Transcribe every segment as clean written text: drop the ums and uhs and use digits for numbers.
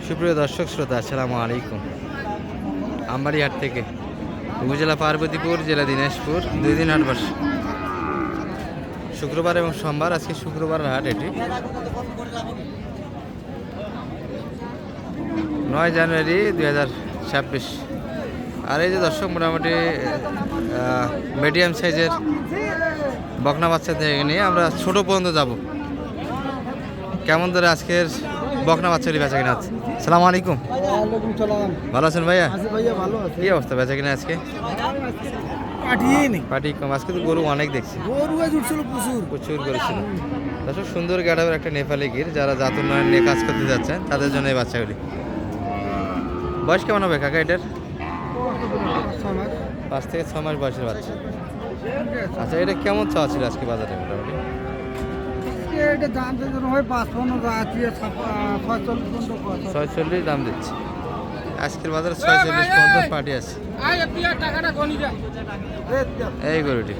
সুপ্রিয় দর্শক শ্রোতা, আসসালামু আলাইকুম। আমবাড়িহাট থেকে উপজেলা পার্বতীপুর, জেলা দিনাজপুর, 2 দিন হাট বসে শুক্রবার এবং সোমবার। আজকে শুক্রবার হাট, এটি 9 জানুয়ারি 2026। আর এই যে দর্শক, মোটামুটি মিডিয়াম সাইজের বকনা বাচ্চা থেকে নিয়ে আমরা ছোট পর্যন্ত যাব। কেমন ধরে আজকের বকনা বাচ্চাগুলি বেচা কিনা আছে? সালাম আলাইকুম। ভালো আছেন ভাইয়া? কি অবস্থা বেচা কিনা আজকে? পাটি কম আজকে তো গরু অনেক দেখছি, প্রচুর করেছিল। দর্শক, সুন্দর গাড়াবের একটা নেপালি গির, যারা জাত উন্নয়ন নিয়ে কাজ করতে যাচ্ছেন তাদের জন্য এই বাচ্চাগুলি। বয়স কেমন হবে কাকা এটার? 5 থেকে 6 মাস বয়সের বাচ্চা। আচ্ছা, এটা কেমন চাওয়া ছিল আজকে বাজারে? মোটামুটি এটা দাম হয় 45 দাম দিচ্ছে আজকের বাজারে। 46 পর্যন্ত পার্টি আছে এই গরুটি।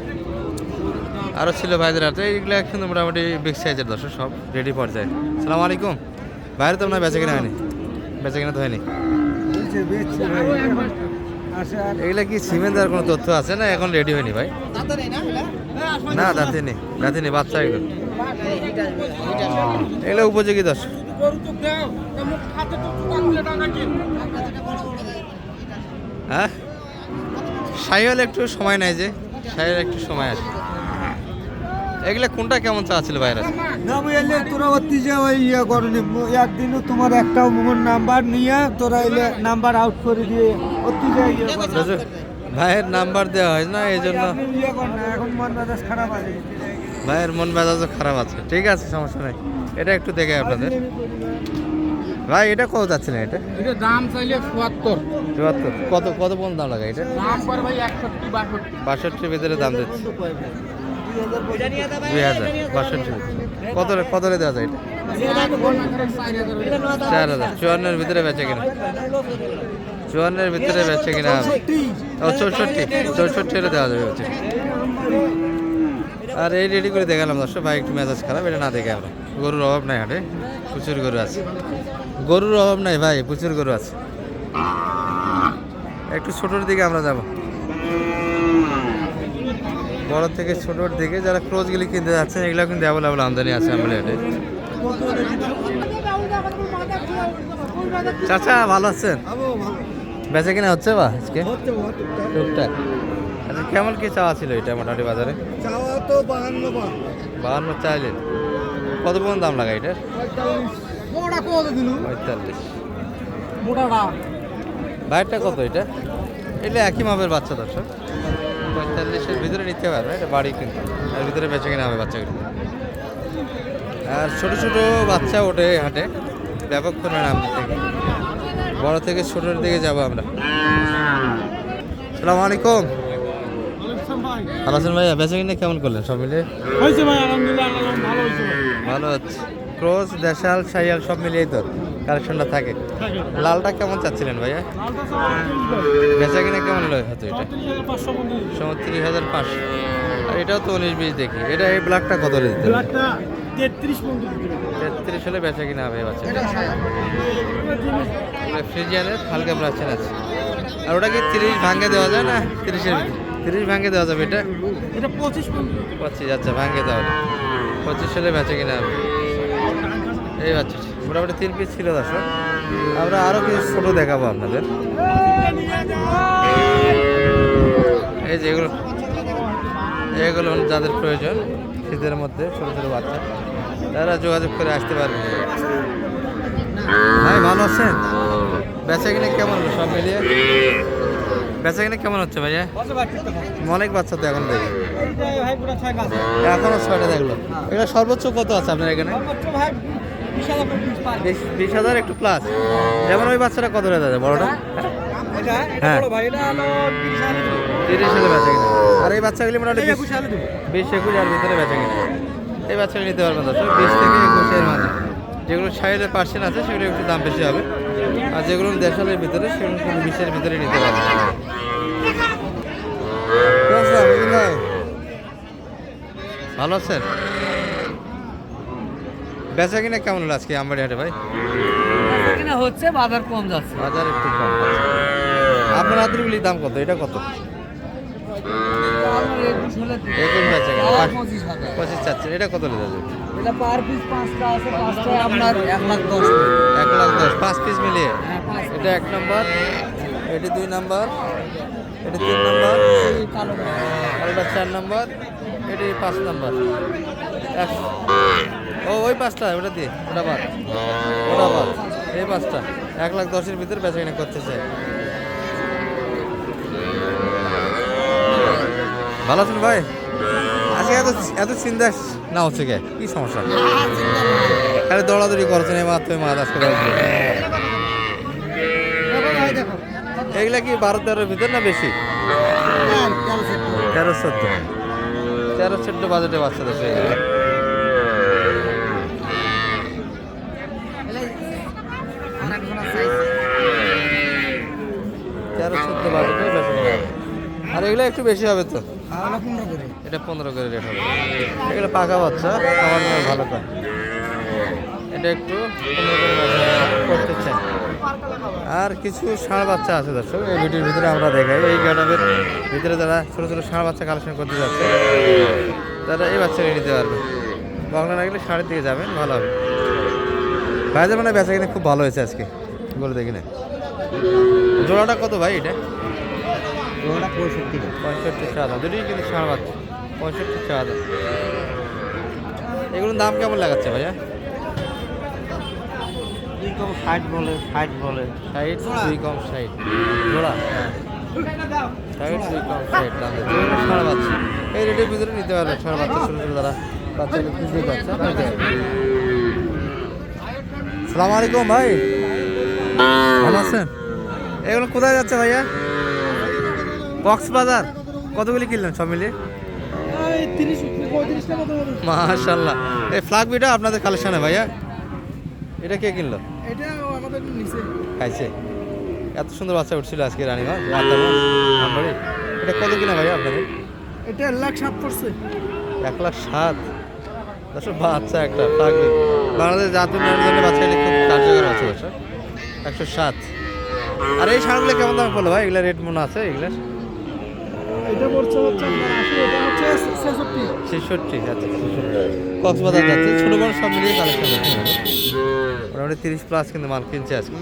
আরও ছিল ভাইদের হাতে, এইগুলো কিন্তু মোটামুটি বিগ সাইজের দর্শক, সব রেডি পর্যায়ে। সালাম আলাইকুম। বাইরে তো আপনার বেচা কিনা হয়নি? বেচা কিনা তো হয়নি। এগুলা কি সিমেন্ট দেওয়ার কোনো তথ্য আছে না এখন রেডি হয়নি ভাই? না, দাঁতে নেই বাচ্চা এগুলো। এগুলো উপযোগী দর্শক। হ্যাঁ, সাইহল একটু সময় নেয়, যে সাইহল একটু সময় আসে। এগুলা কোনটা কেমন চা ছিল বাইরে? তোরা অতি যে ওই ইয়ে করনি, একদিনও তোমার একটা নাম্বার নিয়ে তোরা এলে নাম্বার আউট করে দিয়ে অতি যে ভাইয়ের নাম্বার দেওয়া হয় না, এই জন্য এখন মন মেজাজ খারাপ আছে। ভাইয়ের মন মেজাজও খারাপ আছে। ঠিক আছে, সমস্যা নেই। এটা একটু দেখে আপনাদের। ভাই এটা কত যাচ্ছিলেন? এটা দাম চাইলে 74। কত পর্যন্ত দাম লাগে এটা? দাম পর ভাই 61 ভিতরে দাম দিচ্ছে। 2000 62 কত দেওয়া যায় এটা? 4000 54 ভিতরে বেচে কিনা? 54 ভিতরে বেচে কিনা? 64 হলে দেওয়া যাবে হচ্ছে। আর এই রেডি করে দেখালাম দর্শক। ভাই একটু মেজাজ খারাপ, এটা না দেখে আমরা। গরুর অভাব নাই হাটে, প্রচুর গরু আছে। গরুর অভাব নাই ভাই, প্রচুর গরু আছে। একটু ছোটোর দিকে আমরা যাব, বড় থেকে ছোটোর দিকে। যারা ক্রোজগুলি কিনতে যাচ্ছেন, এগুলো কিন্তু অ্যাভেলেবল আমদানি আছে আমাদের হাটে। চাচা ভালো আছেন? বেচা কিনা হচ্ছে বা আজকে টুকটাক? আচ্ছা, কেমন কি চাওয়া ছিল এটা মোটামুটি বাজারে? 52 চাইলেন। কত পর্যন্ত দাম লাগাই এটার? 45। বাইরটা কত এটা? এটা একই মাপের বাচ্চা দর্শক। 45-এর ভিতরে নিতে পারবে, এটা বাড়ি কিন্তু। এর ভিতরে বেচে কিনা হবে বাচ্চাগুলো। আর ছোটো ছোটো বাচ্চা ওঠে হাটে ব্যাপক পরিমাণে আমদানি থেকে। বড় থেকে ছোটোর দিকে যাবো আমরা। সালাম আলাইকুম। ভালো আছেন ভাইয়া? বেচা কিনা কেমন করলেন সব মিলে? ভালো হচ্ছে। ক্রস, দেশাল, শাহিয়াল সব মিলিয়েই তো কালেকশনটা থাকে। লালটা কেমন চাচ্ছিলেন ভাইয়া? বেচা কিনা কেমন হতো এটা? 37,500। আর এটাও তো 19-20 দেখি। এটা এই ব্ল্যাকটা কত দিতে? 33 হলে বেচা কিনা হবে বাচ্চা। ফ্রিজিয়ানের হালকা ব্রাচেন আছে। আর ওটা কি 30 ভাঙে দেওয়া যায় না? 30-এর ভিতরে 30 ভাঙে দেওয়া যাবে। এটা 25 আচ্ছা, ভাঙে দেওয়া 25 হলে বেচা কিনা হবে এই বাচ্চা। মোটামুটি 3 পিস ছিল দর্শক। আমরা আরও কিছু ছোটো দেখাবো আপনাদের। এই যে এগুলো যাদের প্রয়োজন শীতের মধ্যে ছোটো ছোটো বাচ্চা, তারা যোগাযোগ করে আসতে পারবে। ভাই ভালো আছেন? বেচা কিনে কেমন হলো সব মিলিয়ে? বেচা কিনে কেমন হচ্ছে ভাইয়া? অনেক বাচ্চা তো এখন দেখি, এখনো 6টা দেখলো। এটা সর্বোচ্চ কত আছে আপনার এখানে? 20,000 একটু প্লাস। যেমন ওই বাচ্চাটা কত রেট আছে বড়টা? হ্যাঁ, 30,000 বেচা কিনা। আর এই বাচ্চাগুলি মোটামুটি 20-21 আর ভিতরে বেচা কিনা। এই বাচ্চাটা নিতে পারবেন দর্শক, 20 থেকে 21-এর মাঝে। যেগুলো 60% আছে সেগুলো একটু দাম বেশি হবে। আর যেগুলো দেশালের ভিতরে সেগুলো 20-এর ভিতরে নিতে পারবেন। ভালো আছেন? বেচা কিনা কেমন হলো আজকে আমবাড়ি হাটে ভাই? কিনা হচ্ছে, বাজার কম যাচ্ছে। বাজার একটু কম আছে। আপনার আদরগুলির দাম কত? এটা কত? 21 বেচা কিনা 25 চাচ্ছেন। এটা কত হলে যাবে? এটা পার পিস 5টা আছে, 5টায় আপনার 1,10,000। 1,10,000 5 পিস মিলিয়ে। হ্যাঁ, 5 এটা 1 নাম্বার, এটি 2 নাম্বার, এটি 3 নাম্বার, আর এটা 4 নাম্বার, এটি 5 নাম্বার। ওই 5টা ওটা দিয়ে, ওটা বাদ, এই 5টা 1,10,000-এর ভিতরে বেচা কিনা করতে চাই। ভালো আছেন ভাই? আজকে এত চিন্তা না হচ্ছে কে? কি সমস্যা? খালি দৌড়াদৌড়ি করছেন এই মাত্র মাছ আজকে। এগুলা কি 12-13-এর ভিতর না বেশি? 13-14 বাজেটে বাচ্চাদের সেই 13-14 বাজেটে বেশি। আর এগুলো একটু বেশি হবে তো। এটা 15 করে রেট হবে। এগুলো পাকা বাচ্চা, খাবার দাবার ভালো পায়। এটা একটু 15 করে করতে চাই। আর কিছু ষাঁড় বাচ্চা আছে দর্শক, এই ভিডিওর ভিতরে আমরা দেখাই। এই গাড়াবের ভিতরে যারা ছোটো ছোটো ষাঁড় বাচ্চা কালেকশন করতে যাচ্ছে তারা এই বাচ্চাকে নিতে পারবে। বকনা না গেলে ষাঁড়ের দিকে যাবেন, ভালো হবে। ভাইদের মানে বেচা কিনে খুব ভালো হয়েছে আজকে, বলে দেখি না। জোড়াটা কত ভাই? এটা 65 সাদা, দুটোই কিন্তু ষাঁড় বাচ্চা। 65 সাদা। এগুলোর দাম কেমন লাগাচ্ছে ভাইয়া? 60 বলে 60 2 কম 60 জোড়া। 60 2 কম 60 দাম দিচ্ছে। ষাঁড় বাচ্চা এই রেটের ভিতরে নিতে পারবে। ষাঁড় বাচ্চা ছোটো ছোটো যারা বাচ্চাকে খুঁজতে পারছে নিতে পারবে। সালাম আলাইকুম ভাই, ভালো আছেন? এগুলো কোথায় যাচ্ছে ভাইয়া? কক্সবাজার। কতগুলি কিনলেন সব মিলিয়ে? 30-35 টাকা মতো। মাশাআল্লাহ। এই ফ্লাগ বিটা আপনাদের কালেকশনে ভাইয়া? এটা কে কিনলো? এটা আমাদের নিচে খাইছে। এত সুন্দর বাচ্চা উঠছিল আজকে রানীগঞ্জ আমবাড়ি। এটা কত কিনা ভাইয়া আপনাদের? এটা 1,07,000 পড়ছে। 1,07,000 দর্শক বাচ্চা একটা ফ্লাগ বিট। বাংলাদেশ জাতীয় উন্নয়নের জন্য বাচ্চা এটা খুব কার্যকর আছে দর্শক। 107। আর এই ষাঁড়গুলো কেমন দাম পড়লো ভাই? এগুলা রেট মনে আছে এগুলার? এটা পড়ছে হচ্ছে আপনার 80, এটা হচ্ছে 66। 66। আচ্ছা 66। কক্সবাজার যাচ্ছে, ছোটো বড় সব মিলিয়ে কালেকশন করছে মোটামুটি 30+ কিন্তু মাল কিনছে আজকে।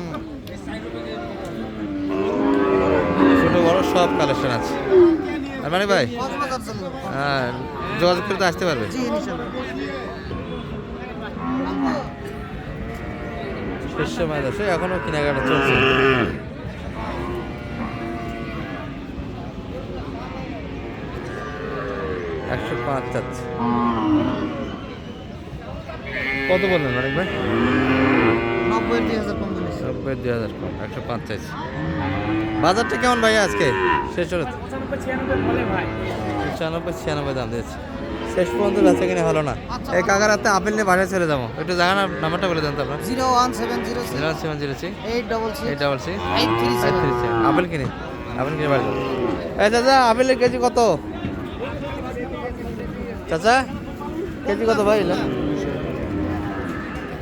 ছোটো বড় সব কালেকশন আছে। আর মানে ভাই হ্যাঁ, যোগাযোগ করে তো আসতে পারবে। শেষ সময় আছে, এখনো কেনাকাটা চলছে। $105 চাচ্ছে। কত বললেন অনেক ভাই? 90,000 কম দিয়েছে। 90,000 কম, 105 চাইছে। বাজারটা কেমন ভাই আজকে? শেষ হলো 95-96 দাম দিয়েছে। শেষ পর্যন্ত বেচা কিনে হলো না। এই কাকার হাতে আপেল নিয়ে বাসায় চলে যাবো। একটু জায়গা নাম্বারটা বলে দেন তো আপনার। 01703 0703 833 833 আপেল কিনে বাড়ি যাবো। এই চাচা, আপেলের কেজি কত? চাচা কেজি কত ভাই?